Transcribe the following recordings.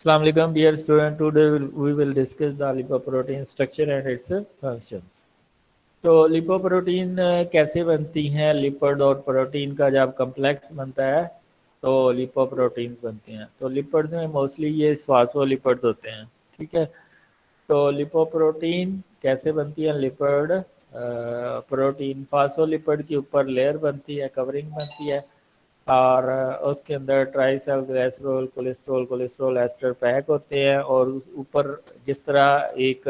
Assalamu alaikum dear student. Today we will discuss the lipoprotein structure and its functions. तो lipoprotein कैसे बनती हैं? Lipid और protein का जब कम्प्लेक्स बनता है तो लिपोप्रोटीन बनते हैं। तो लिपिड्स में मोस्टली ये फॉस्फोलिपिड्स होते हैं। ठीक है, तो लिपोप्रोटीन कैसे बनती है? लिपिड प्रोटीन फॉस्फोलिपिड के ऊपर लेयर बनती है, कवरिंग बनती है, और उसके अंदर triacylglycerol cholesterol cholesterol ester pack होते हैं, और उस ऊपर जिस तरह एक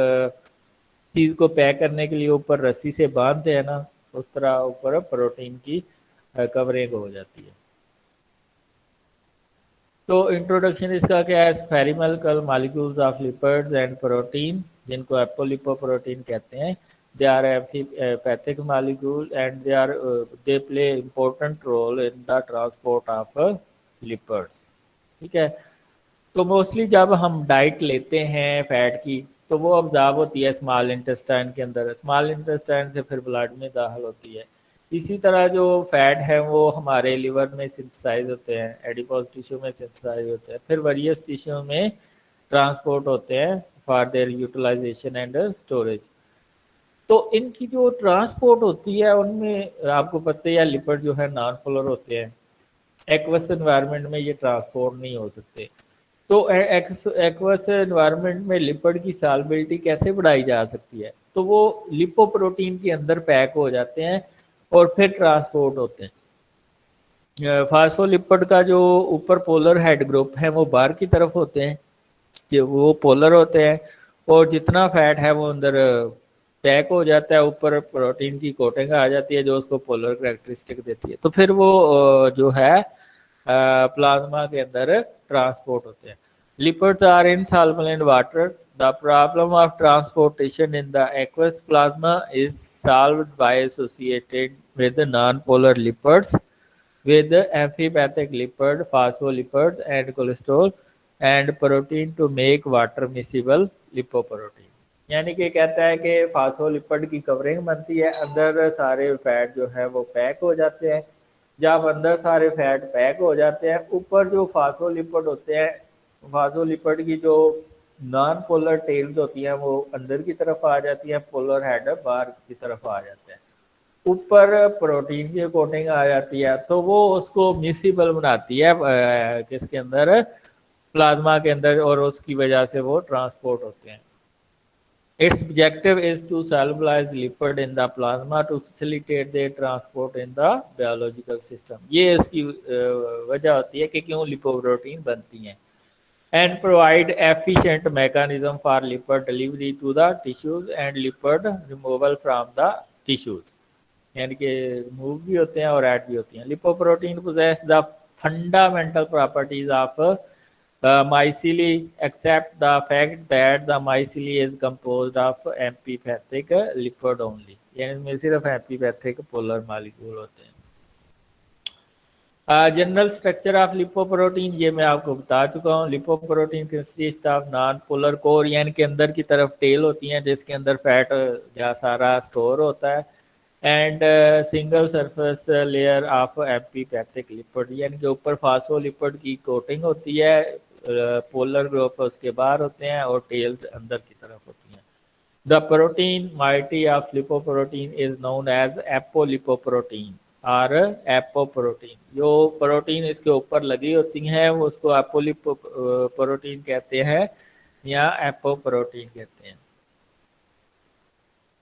चीज़ को पैक करने के लिए ऊपर रस्सी से बांधते हैं ना, उस तरह ऊपर प्रोटीन की कवरिंग हो जाती है। तो इंट्रोडक्शन इसका क्या है? Spherical molecules of lipids and protein, जिनको एपोलिपोप्रोटीन कहते हैं, they are amphipathic molecule and they play important role in the transport of lipids। ठीक है, तो मोस्टली जब हम डाइट लेते हैं फैट की तो वो अब्जॉर्ब होती है स्मॉल इंटेस्टाइन के अंदर, स्मॉल इंटेस्टाइन से फिर ब्लड में दाखिल होती है। इसी तरह जो फैट है वो हमारे लिवर में सिंथेसाइज होते हैं, एडिपोज टिश्यू में सिंथेसाइज होते हैं, फिर वेरियस टिश्यू में ट्रांसपोर्ट होते हैं for their utilization and storage. तो इनकी जो ट्रांसपोर्ट होती है उनमें आपको पता है लिपिड जो है नॉन पोलर होते हैं, एक्वस एनवायरनमेंट में ये ट्रांसपोर्ट नहीं हो सकते। तो एक्वस एनवायरनमेंट में लिपिड की सॉल्युबिलिटी कैसे बढ़ाई जा सकती है? तो वो लिपोप्रोटीन के अंदर पैक हो जाते हैं और फिर ट्रांसपोर्ट होते हैं। फास्फोलिपिड का जो ऊपर पोलर हेड ग्रुप है वो बाहर की तरफ होते हैं, जो वो पोलर होते हैं, और जितना फैट है वो अंदर पैक हो जाता है, ऊपर प्रोटीन की कोटिंग आ जाती है जो उसको पोलर कैरेक्टरिस्टिक देती है। तो फिर वो जो है प्लाज्मा के अंदर ट्रांसपोर्ट होते हैं। Lipids are insoluble in water. The problem of transportation in the aqueous plasma is solved by associated with non polar lipids with amphipathic lipid, phospholipids and cholesterol and protein to make water miscible lipoprotein। यानी कि कहता है कि phospholipid की covering बनती है, अंदर सारे फैट जो है वो पैक हो जाते हैं। जब अंदर सारे फैट पैक हो जाते हैं, ऊपर जो फास्फोलिपिड होते हैं, फास्फोलिपिड की जो नॉन पोलर टेल्स होती हैं वो अंदर की तरफ आ जाती है, पोलर हेड बाहर की तरफ आ जाते हैं, ऊपर प्रोटीन की कोटिंग आ जाती है, तो वो उसको मिसिबल बनाती है किसके अंदर? प्लाज्मा के अंदर, और उसकी वजह से वो ट्रांसपोर्ट होते हैं। Its objective is to solubilize lipid in the plasma to facilitate their transport in the biological system. ये इसकी वजह होती है कि क्यों लिपोप्रोटीन बनती हैं। And provide efficient mechanism for lipid delivery to the tissues and lipid removal from the tissues, यानी कि रिमूव भी होते हैं और ऐड भी होती हैं। Lipoprotein possess the fundamental properties of micelle except the fact that the micelle is composed of amphipathic lipid only, यानी इसमें सिर्फ एम्फीपैथिक पोलर मॉलिक्यूल होते हैं। जनरल स्ट्रक्चर ऑफ लिपोप्रोटीन ये मैं आपको बता चुका हूँ। Lipoprotein consist of non polar core, यानी कि अंदर की तरफ टेल होती हैं जिसके अंदर फैट सारा स्टोर होता है, and single surface layer of amphipathic lipid, यानी कि ऊपर फास्फोलिपिड की कोटिंग होती है, पोलर ग्रुप उसके बाहर होते हैं और टेल्स अंदर की तरफ होती हैं। The protein moiety of lipoprotein is known as apolipoprotein और एपोप्रोटीन। जो प्रोटीन इसके ऊपर लगी होती हैं वो उसको एपोलिपोप्रोटीन कहते हैं या एपोप्रोटीन कहते हैं।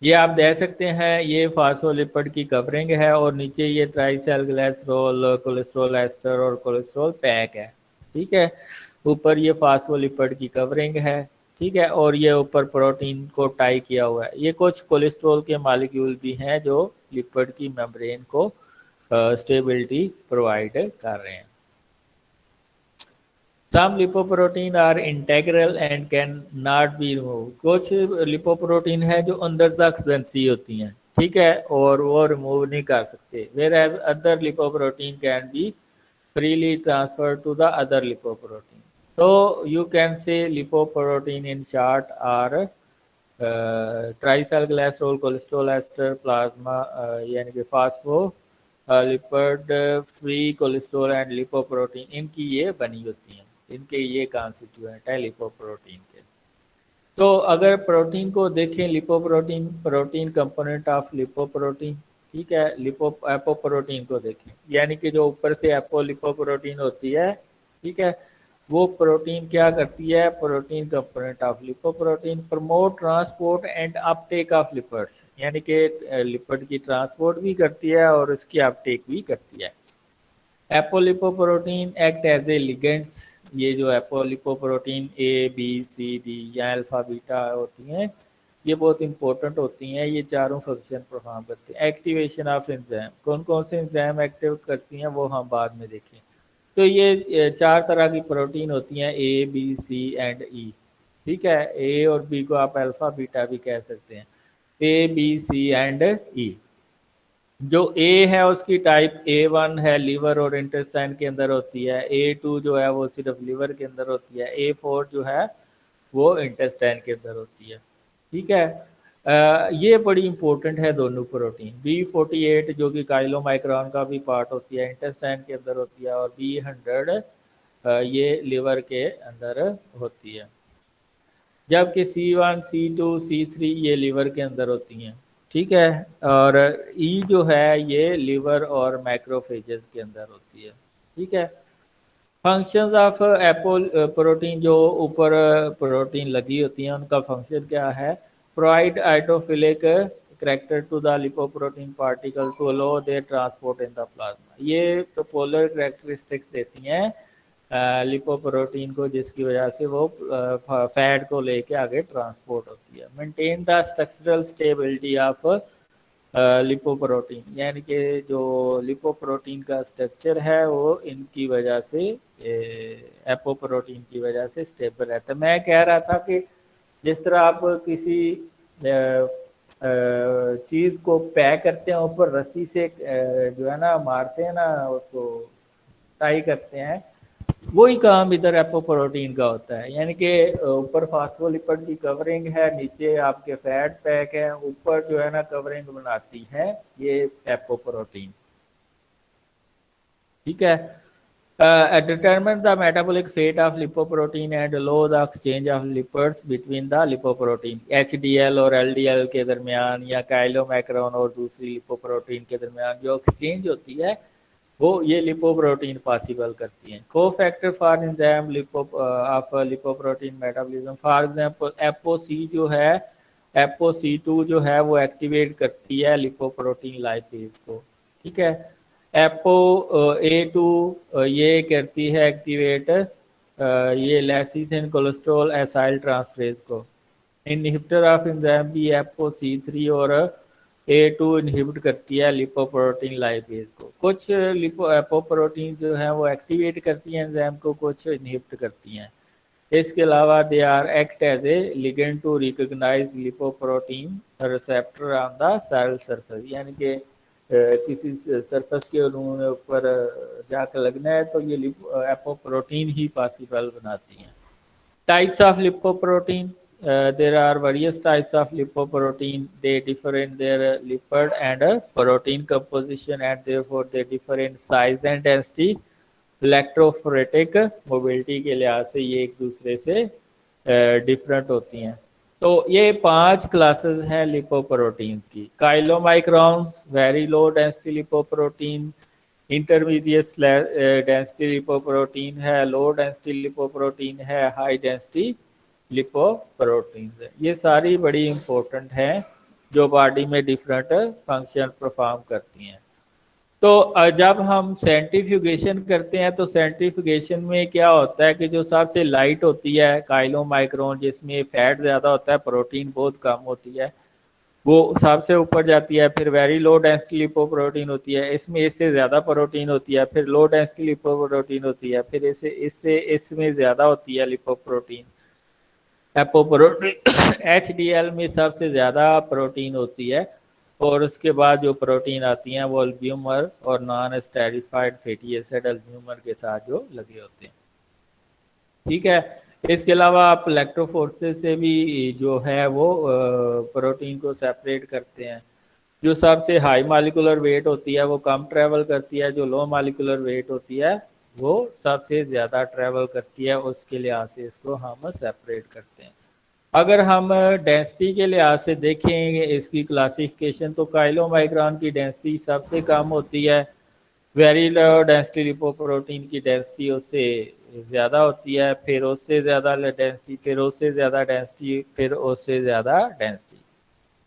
ये आप देख सकते हैं, ये फास्फोलिपिड की कवरिंग है और नीचे ये ट्राइसेल ग्लिसरॉल कोलेस्ट्रॉल एस्टर और कोलेस्ट्रॉल पैक है। ठीक है, ऊपर ये फास्फोलिपिड की कवरिंग है, ठीक है, और ये ऊपर प्रोटीन को टाई किया हुआ है। ये कुछ कोलेस्ट्रॉल के मॉलिक्यूल भी हैं जो लिपिड की मेम्ब्रेन को स्टेबिलिटी प्रोवाइड कर रहे हैं। Some lipoprotein are integral and can not be removed। कुछ लिपोप्रोटीन है जो अंदर तक दंसी होती हैं, ठीक है, और वो रिमूव नहीं कर सकते। whereas other lipoprotein can be freely transferred to the other lipoprotein। So you can say lipoprotein in short are triacylglycerol cholesterol ester plasma, यानी कि phospholipid free cholesterol and lipoprotein, इनकी ये बनी होती हैं। इनके ये कॉन्स्टिट्यूएंट है लिपोप्रोटीन के। तो अगर प्रोटीन को देखें, lipoprotein, protein component of lipoprotein, ठीक है, एपोप्रोटीन को देखें, यानी कि जो ऊपर से एपोलिपोप्रोटीन होती है, ठीक है, वो प्रोटीन क्या करती है, protein component of lipoprotein promote transport and Uptake of lipids, यानी कि लिपिड की ट्रांसपोर्ट भी करती है और उसकी अपटेक भी करती है। एपोलिपोप्रोटीन एक्ट एज ए लिगेंड्स, ये जो एपोलिपोप्रोटीन ए बी सी डी या अल्फा बीटा होती हैं, ये बहुत इंपॉर्टेंट होती हैं, ये चारों फंक्शन परफॉर्म करती हैं। एक्टिवेशन ऑफ एंजाइम, कौन कौन से एंजाइम एक्टिव करती हैं वो हम बाद में देखें। तो ये चार तरह की प्रोटीन होती हैं, ए बी सी एंड ई, ठीक है, ए और बी को आप अल्फा बीटा भी कह सकते हैं, ए बी सी एंड ई। जो ए है उसकी टाइप A1 है, लीवर और इंटेस्टाइन के अंदर होती है, A2 जो है वो सिर्फ लीवर के अंदर होती है, A4 जो है वो इंटेस्टाइन के अंदर होती है, ठीक है। ये बड़ी इंपॉर्टेंट है दोनों प्रोटीन। B48 जो कि काइलोमाइक्रोन का भी पार्ट होती है, इंटेस्टाइन के अंदर होती है, और B100 ये लीवर के अंदर होती है, जबकि C1 C2 C3 ये लीवर के अंदर होती हैं, ठीक है। और ई जो है ये लिवर और मैक्रोफेजेस के अंदर होती है, ठीक है। फंक्शंस ऑफ एपोल प्रोटीन, जो ऊपर प्रोटीन लगी होती हैं उनका फंक्शन क्या है, provide hydrophilic character to the lipoprotein particle to allow their transport in the plasma, ये तो पोलर करेक्टरिस्टिक्स देती हैं लिपोप्रोटीन को, जिसकी वजह से वो फैट को लेके आगे ट्रांसपोर्ट होती है। Maintain the structural stability of lipoprotein, यानी कि जो लिपोप्रोटीन का स्ट्रक्चर है वो इनकी वजह से, एपोप्रोटीन की वजह से स्टेबल रहता है। मैं कह रहा था कि जिस तरह आप किसी चीज़ को पैक करते हैं, ऊपर रस्सी से जो है ना मारते हैं ना, उसको टाई करते हैं, वही काम इधर एपोप्रोटीन का होता है, यानी कि ऊपर फास्फोलिपिड की कवरिंग है, नीचे आपके फैट पैक है, ऊपर जो है ना कवरिंग बनाती है ये एपोप्रोटीन, ठीक है। Determine the metabolic fate of lipoprotein and allow the exchange of lipids between the lipoprotein, HDL और LDL के दरमियान या काइलोमैक्रोन और दूसरी लिपोप्रोटीन के दरमियान जो एक्सचेंज होती है वो ये लिपोप्रोटीन पॉसिबल करती हैं। Cofactor for enzyme of lipoprotein metabolism, for example apo C जो है, एपोसी2 जो है वो एक्टिवेट करती है लिपोप्रोटीन लाइपेज को, ठीक है। एपो A2 ये करती है एक्टिवेट ये लेसिथिन कोलेस्ट्रॉल एसाइल ट्रांसफरेज को। इनहिबिटर ऑफ एंजाइम भी एपोसी3 और A2 इनहिबिट करती है लिपोप्रोटीन लाइपेज को। कुछ एपोप्रोटीन जो है वो एक्टिवेट करती हैं एंजाइम को, कुछ इनहिबिट करती हैं। इसके अलावा they are act as a ligand to recognise lipoprotein receptor on the cell surface, यानी कि किसी सरफेस के उन्होंने ऊपर जाकर लगना है तो ये एपोप्रोटीन ही पॉसिबल बनाती हैं। Types of lipoprotein, there are various types of lipoprotein. They differ in their lipid and protein composition, and therefore they differ in size and density. Electrophoretic mobility के लिहाज से ये एक दूसरे से डिफरेंट होती हैं। तो ये 5 क्लासेस हैं लिपोप्रोटीन्स की। Chylomicrons very low density lipoprotein, intermediate density lipoprotein है, लो डेंसिटी लिपोप्रोटीन है, हाई डेंसिटी लिपोप्रोटीन है। ये सारी बड़ी इंपॉर्टेंट हैं जो बॉडी में डिफरेंट फंक्शन परफॉर्म करती हैं। तो जब हम सेंट्रीफ्यूगेशन करते हैं तो सेंट्रीफ्यूगेशन में क्या होता है कि जो सबसे लाइट होती है काइलोमाइक्रोन, जिसमें फैट ज़्यादा होता है, प्रोटीन बहुत कम होती है, वो सबसे ऊपर जाती है। फिर वेरी लो डेंसिटी लिपोप्रोटीन होती है, इसमें इससे ज़्यादा प्रोटीन होती है। फिर लो डेंसिटी लिपोप्रोटीन होती है, फिर इसमें ज़्यादा होती है लिपोप्रोटीन, एपोप्रोटीन। HDL में सबसे ज़्यादा प्रोटीन होती है, और उसके बाद जो प्रोटीन आती हैं वो अल्ब्यूमर और नॉन स्टेरिफाइड फैटी एसिड अल्ब्यूमर के साथ जो लगे होते हैं, ठीक है। इसके अलावा आप इलेक्ट्रोफोर्सेस से भी जो है वो प्रोटीन को सेपरेट करते हैं। जो सबसे हाई मॉलिक्यूलर वेट होती है वो कम ट्रेवल करती है, जो लो मॉलिक्यूलर वेट होती है वो सबसे ज़्यादा ट्रैवल करती है, उसके लिहाज से इसको हम सेपरेट करते हैं। अगर हम डेंसिटी के लिहाज से देखें इसकी क्लासिफिकेशन, तो काइलोमाइक्रॉन की डेंसिटी सबसे कम होती है, वेरी लो डेंसिटी लिपोप्रोटीन की डेंसिटी उससे ज़्यादा होती है, फिर उससे ज़्यादा डेंसिटी, फिर उससे ज़्यादा डेंसिटी, फिर उससे ज़्यादा डेंसिटी।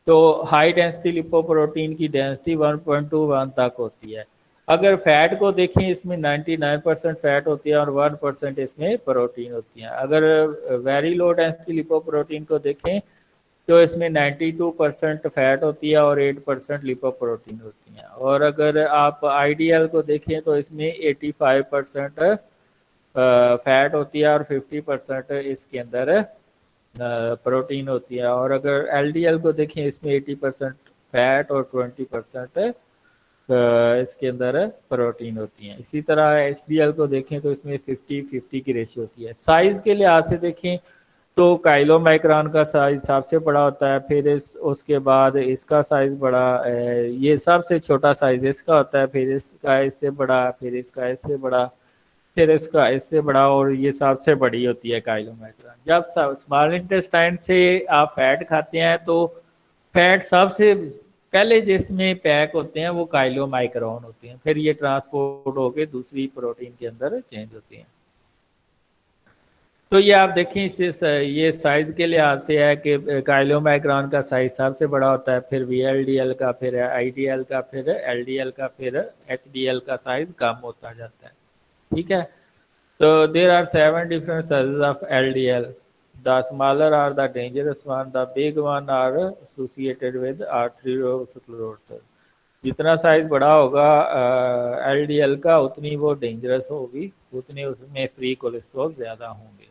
तो हाई डेंसिटी लिपोप्रोटीन की डेंसिटी 1.21 तक होती है। अगर फैट को देखें, इसमें 99% फैट होती है और 1% इसमें प्रोटीन होती है। अगर वेरी लो डेंसिटी लिपोप्रोटीन को देखें तो इसमें 92% फैट होती है और 8% लिपोप्रोटीन होती है। और अगर आप आईडीएल को देखें तो इसमें 85% फैट होती है और 50% इसके अंदर प्रोटीन होती है। और अगर एलडीएल को देखें, इसमें 80% फैट और 20% इसके अंदर प्रोटीन होती है। इसी तरह एचडीएल को देखें तो इसमें 50-50 की रेशियो होती है। साइज के लिहाज से देखें तो काइलोमाइक्रॉन का साइज सबसे बड़ा होता है, फिर उसके बाद इसका साइज बड़ा, ये सबसे छोटा साइज इसका होता है, फिर इसका इससे बड़ा, फिर इसका इससे बड़ा, फिर इसका इससे बड़ा, और ये सबसे बड़ी होती है काइलोमाइक्रॉन। जब स्मॉल इंटेस्टाइन से आप फैट खाते हैं तो फैट सबसे पहले जिसमें पैक होते हैं वो काइलोमाइक्रॉन होते हैं, फिर ये ट्रांसपोर्ट होके दूसरी प्रोटीन के अंदर चेंज होती हैं। तो ये आप देखें, इससे ये साइज के लिहाज से है कि काइलोमाइक्रॉन का साइज सबसे बड़ा होता है, फिर वीएलडीएल का, फिर आईडीएल का, फिर एलडीएल का, फिर एचडीएल का साइज कम होता जाता है। ठीक है, तो there are 7 different sizes of LDL. The smaller are the dangerous one, the big one are associated with arteriosclerosis. जितना साइज बड़ा होगा एलडीएल का, उतनी वो डेंजरस होगी, उतने उसमें फ्री कोलेस्ट्रॉल ज़्यादा होंगे।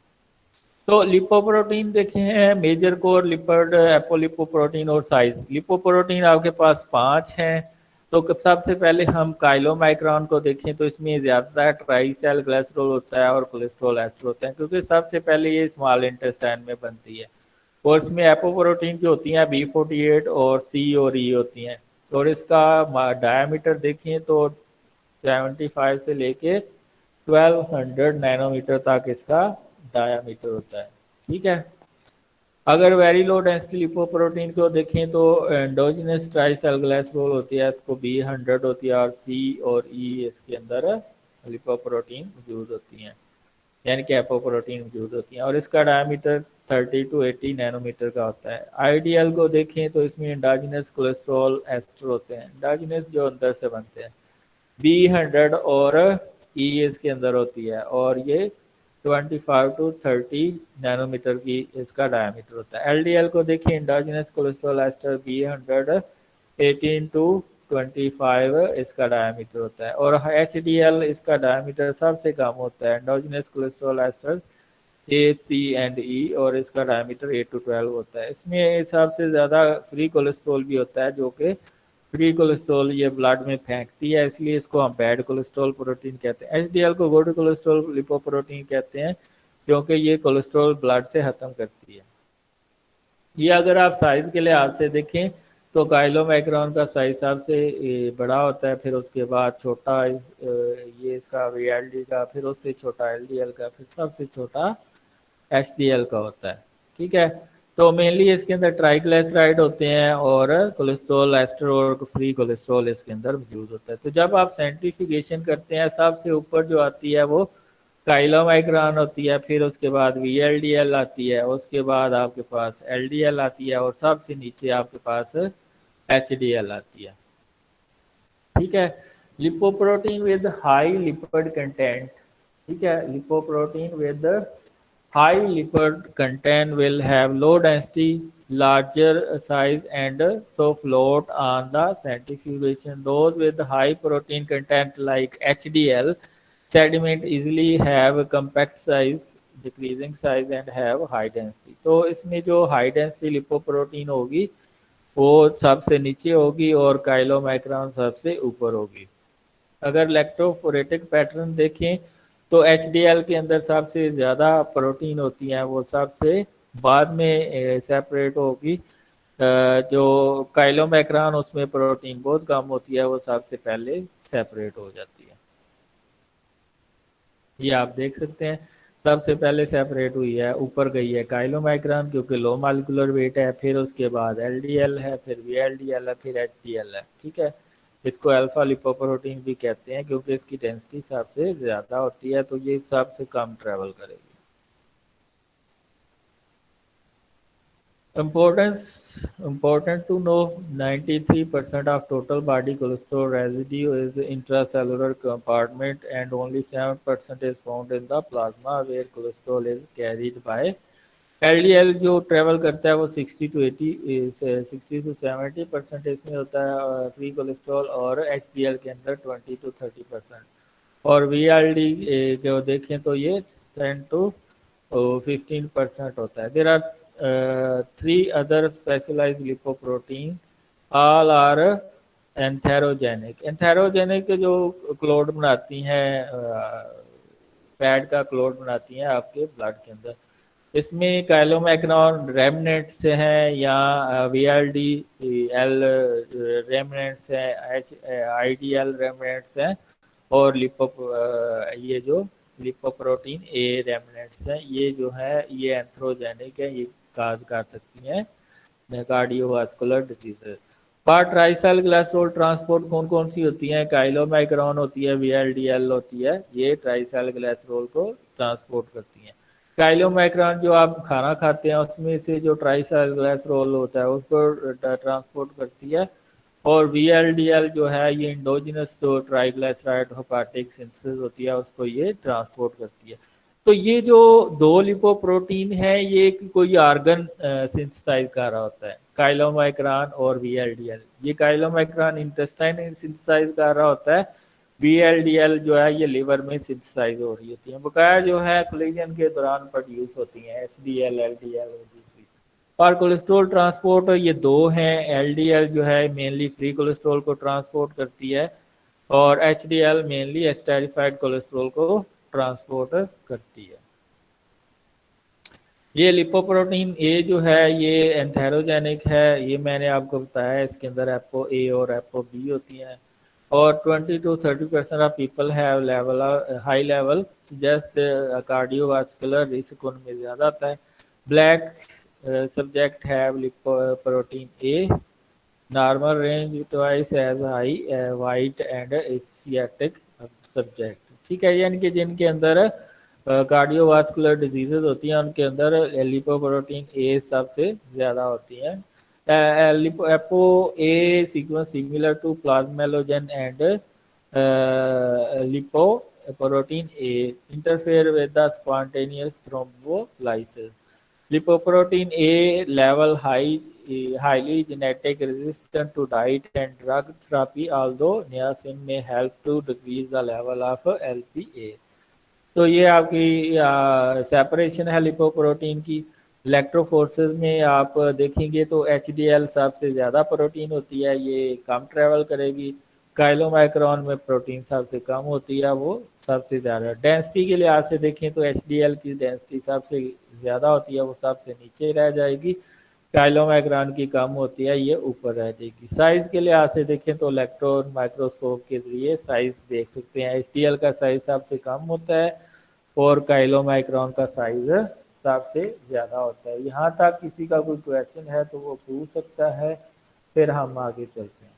तो लिपोप्रोटीन देखे हैं, मेजर कोर लिपिड, एपोलिपोप्रोटीन और साइज। लिपोप्रोटीन आपके पास 5 हैं। तो सबसे पहले हम काइलोमाइक्रॉन को देखें तो इसमें ज़्यादा ट्राइसेल ग्लिसरॉल होता है और कोलेस्ट्रॉल एस्टर होते हैं, क्योंकि सबसे पहले ये स्मॉल इंटेस्टाइन में बनती है। और इसमें एपोप्रोटीन की होती हैं B48 और C और E होती हैं। और इसका डायमीटर देखें तो 75 से लेके 1200 नैनोमीटर तक इसका डायामीटर होता है। ठीक है, अगर वेरी लो डेंसिटी लिपोप्रोटीन को देखें तो एंडोजिनस ट्राइसल्ग्लाइसरोल होती है, इसको B100 होती है, और C और E इसके अंदर लिपोप्रोटीन मौजूद होती हैं, यानी कि एपोप्रोटीन मौजूद होती हैं, और इसका डायमीटर 30 to 80 नैनोमीटर का होता है। आईडीएल को देखें तो इसमें एंडोजिनस कोलेस्ट्रॉल एस्टर होते हैं, एंडोजिनस जो अंदर से बनते हैं, B100 और E इसके अंदर होती है, और ये 25 to 30 नैनोमीटर की इसका डायमीटर होता है। एलडीएल को देखिए, endogenous cholesterol ester B100 18 to 25 इसका डायमीटर होता है, और एचडीएल इसका डायमीटर सबसे कम होता है, endogenous cholesterol ester A, C and E, और इसका डायमीटर 8 to 12 होता है। इसमें सबसे ज़्यादा फ्री कोलेस्ट्रॉल भी होता है, जो कि फ्री कोलेस्ट्रॉल ये ब्लड में फेंकती है, इसलिए इसको हम बैड कोलेस्ट्रॉल प्रोटीन कहते हैं। एचडीएल को गुड कोलेस्ट्रॉल लिपोप्रोटीन कहते हैं, क्योंकि ये कोलेस्ट्रॉल ब्लड से खत्म करती है। ये अगर आप साइज के लिहाज से देखें तो काइलोमाइक्रॉन का साइज सबसे बड़ा होता है, फिर उसके बाद छोटा ये इसका वीएलडी का, फिर उससे छोटा एलडीएल का, फिर सबसे छोटा एचडीएल का होता है। ठीक है, तो मेनली इसके अंदर ट्राइग्लिसराइड होते हैं और कोलेस्ट्रॉल एस्टर और फ्री कोलेस्ट्रॉल इसके अंदर मौजूद होता है। तो जब आप सेंट्रीफिकेशन करते हैं, सबसे ऊपर जो आती है वो काइलोमाइक्रॉन होती है, फिर उसके बाद वीएलडीएल आती है, उसके बाद आपके पास एलडीएल आती है, और सबसे नीचे आपके पास एचडीएल आती है। ठीक है, lipoprotein with high lipid content. ठीक है, lipoprotein with high lipid content will have low density, larger size, and so float on the centrifugation. Those with high protein content like HDL sediment easily have compact size, decreasing size, and have high density. तो इसमें जो high density lipoprotein होगी वो सबसे नीचे होगी और काइलोमाइक्रॉन सबसे ऊपर होगी। अगर इलेक्ट्रोफोरेटिक पैटर्न देखें तो एचडीएल के अंदर सबसे ज़्यादा प्रोटीन होती हैं, वो सबसे बाद में सेपरेट होगी। जो काइलोमैक्रॉन उसमें प्रोटीन बहुत कम होती है, वो सबसे पहले सेपरेट हो जाती है। ये आप देख सकते हैं। सबसे पहले सेपरेट हुई है, ऊपर गई है काइलोमाइक्रॉन क्योंकि लो मालिकुलर वेट है, फिर उसके बाद एलडीएल है, फिर वीएलडीएल है, फिर एचडीएल है। ठीक है, इसको अल्फा लिपोप्रोटीन भी कहते हैं क्योंकि इसकी डेंसिटी सबसे ज़्यादा होती है, तो ये सबसे कम ट्रेवल करेगी। Important to know, 93% of total body cholesterol residue is intracellular compartment and only 7% is found in the plasma where cholesterol is carried by LDL जो ट्रेवल करता है वो 60 to 70% इसमें होता है फ्री कोलेस्ट्रॉल, और एचडीएल के अंदर 20 to 30%। और वीएलडी जो देखें तो ये 10 to 15% होता है। There are 3 other specialized lipoprotein, all are atherogenic. Atherogenic जो क्लोड बनाती हैं, फैट का क्लोड बनाती हैं आपके ब्लड के अंदर, इसमें काइलोमैक्रोन रेमनेट से हैं या वीएलडी एल रेमनेट्स हैं, एच आईडीएल रेमनेट्स हैं, और ये जो लिपोप्रोटीन ए रेमनेट्स हैं, ये जो है ये एंथ्रोजेनिक है, ये काज कर सकती हैं कार्डियोवास्कुलर डिजीजेज। पर ट्राइसाइल ग्लाइसरोल ट्रांसपोर्ट कौन कौन सी होती है? काइलोमाइक्रोन होती है, वीएलडीएल होती है, ये ट्राइसाइल ग्लाइसरोल को ट्रांसपोर्ट करती हैं। काइलोमाइक्रोन जो आप खाना खाते हैं उसमें से जो ट्राइसाइल ग्लाइसरोल होता है उसको ट्रांसपोर्ट करती है, और वीएलडीएल जो है ये इंडोजिनस जो ट्राइग्लिसराइड हेपाटिक सिंथेसिस होती है उसको ये ट्रांसपोर्ट करती है। तो ये जो दो लिपोप्रोटीन है ये कोई आर्गन सिंथेसाइज कर रहा होता है, काइलोमाइक्रोन और वीएलडीएल। ये काइलोमाइक्रोन इंटेस्टाइन सिंथेसाइज कर रहा होता है, वीएलडीएल जो है ये लिवर में सिंथेसाइज हो रही होती है, बकाया जो है कोलिजन के दौरान प्रोड्यूस होती हैं, एचडीएल एलडीएल और दूसरी। और कोलेस्ट्रॉल ट्रांसपोर्ट ये दो हैं, एलडीएल जो है मेनली फ्री कोलेस्ट्रॉल को ट्रांसपोर्ट करती है, और एचडीएल मेनली एस्टेरिफाइड कोलेस्ट्रॉल को ट्रांसपोर्ट करती है। ये लिपोप्रोटीन ए जो है ये एंथेरोजेनिक है, ये मैंने आपको बताया, इसके अंदर एपो ए और एपो बी होती हैं, और 20 to 30% of people have level high level just cardiovascular risk उनमें ज़्यादा आता है। Black subject have lipoprotein A, normal range twice as high white and asiatic subject. ठीक है, यानी कि जिनके अंदर कार्डियोवास्कुलर डिजीजेज होती हैं उनके अंदर लिपोप्रोटीन ए सबसे ज़्यादा होती हैं। Apo A sequence similar to plasminogen and lipoprotein A interfere with the spontaneous thrombolysis. Lipoprotein A level highly genetic resistant to diet and drug therapy, although niacin may help to decrease the level of LPA। तो ये आपकी separation है lipoprotein की। इलेक्ट्रोफोर्सेस में आप देखेंगे तो HDL सबसे ज़्यादा प्रोटीन होती है, ये कम ट्रेवल करेगी। काइलोमाइक्रोन में प्रोटीन सबसे कम होती है, वो सबसे ज़्यादा। डेंसिटी के लिहाज से देखें तो एचडीएल की डेंसिटी सबसे ज़्यादा होती है, वो सबसे नीचे रह जाएगी। काइलोमाइक्रोन की कम होती है, ये ऊपर रह जाएगी। साइज के लिहाज से देखें तो इलेक्ट्रॉन माइक्रोस्कोप के जरिए साइज देख सकते हैं। एचडीएल का साइज सबसे कम होता है और काइलोमाइक्रोन का साइज सबसे ज़्यादा होता है। यहाँ तक किसी का कोई क्वेश्चन है तो वो पूछ सकता है, फिर हम आगे चलते हैं।